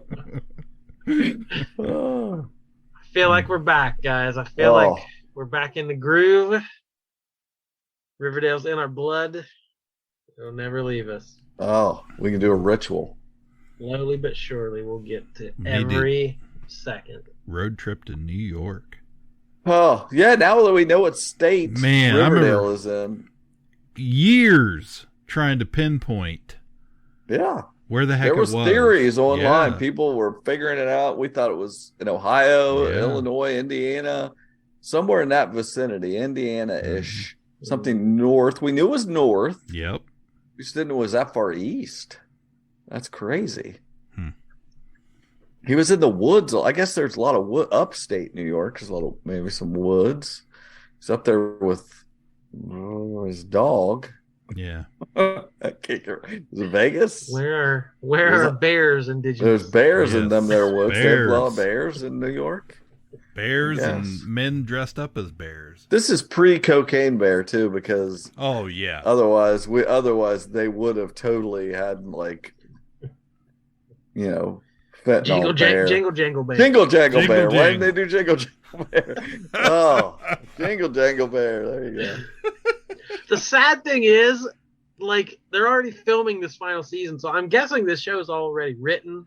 feel like we're back, guys. I feel like we're back in the groove. Riverdale's in our blood. It'll never leave us. Oh, we can do a ritual. Slowly but surely, we'll get to every second. Road trip to New York. Oh, yeah, now that we know what state Riverdale is in. Years trying to pinpoint. Yeah. Where the heck there was it was. Theories online. Yeah. People were figuring it out. We thought it was in Ohio, Illinois, Indiana, somewhere in that vicinity, Indiana-ish, something north. We knew it was north. Yep. We just didn't know it was that far east. That's crazy. He was in the woods. I guess there's a lot of upstate New York. There's maybe some woods. He's up there with his dog. Yeah. Is it Vegas? Where are bears indigenous? There's bears in them there woods. They have a lot of bears in New York. Bears and men dressed up as bears. This is pre-cocaine bear too, because otherwise they would have totally had fentanyl bear. Jingle Jangle Bear. Jingle Jangle Bear. Why didn't they do Jingle Jangle Bear? Oh, Jingle Jangle Bear. There you go. The sad thing is, they're already filming this final season, so I'm guessing this show is already written.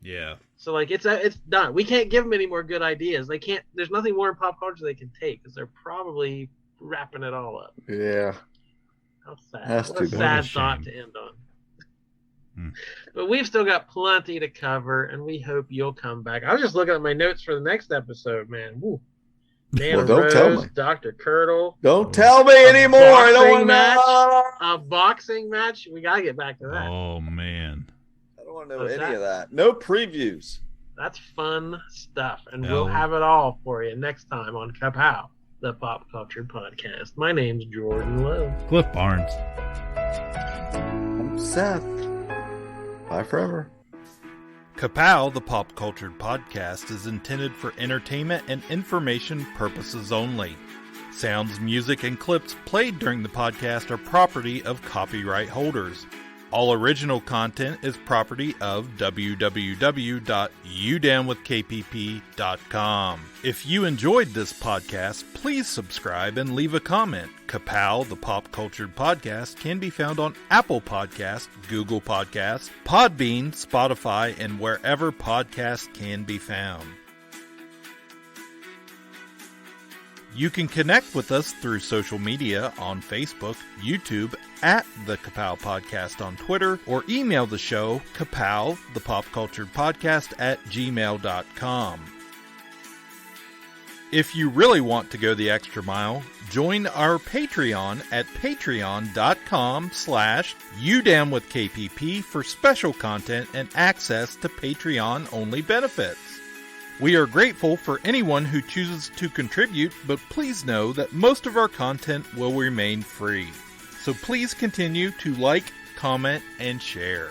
Yeah. So it's done. We can't give them any more good ideas. They can't. There's nothing more in pop culture they can take because they're probably wrapping it all up. Yeah. How sad. What a sad thought to end on. But we've still got plenty to cover, and we hope you'll come back. I was just looking at my notes for the next episode, man. Woo. Nana Rose, tell me. Dr. Curdle. Don't tell me anymore. I don't want a boxing match. We gotta get back to that. Oh man, I don't want to know any of that. No previews. That's fun stuff, and we'll have it all for you next time on Ka-Pow, the Pop Culture Podcast. My name's Jordan Lowe. Cliff Barnes. I'm Seth. Bye forever. Ka-Pow, the Pop Culture Podcast, is intended for entertainment and information purposes only. Sounds, music, and clips played during the podcast are property of copyright holders. All original content is property of www.udownwithkpp.com. If you enjoyed this podcast, please subscribe and leave a comment. Ka-Pow, the Pop Cultured Podcast, can be found on Apple Podcasts, Google Podcasts, Podbean, Spotify, and wherever podcasts can be found. You can connect with us through social media on Facebook, YouTube, at the Ka-Pow Podcast on Twitter, or email the show, Ka-Pow, the Pop Cultured Podcast, at gmail.com. If you really want to go the extra mile, join our Patreon at patreon.com/udownwithkpp for special content and access to Patreon-only benefits. We are grateful for anyone who chooses to contribute, but please know that most of our content will remain free. So please continue to like, comment, and share.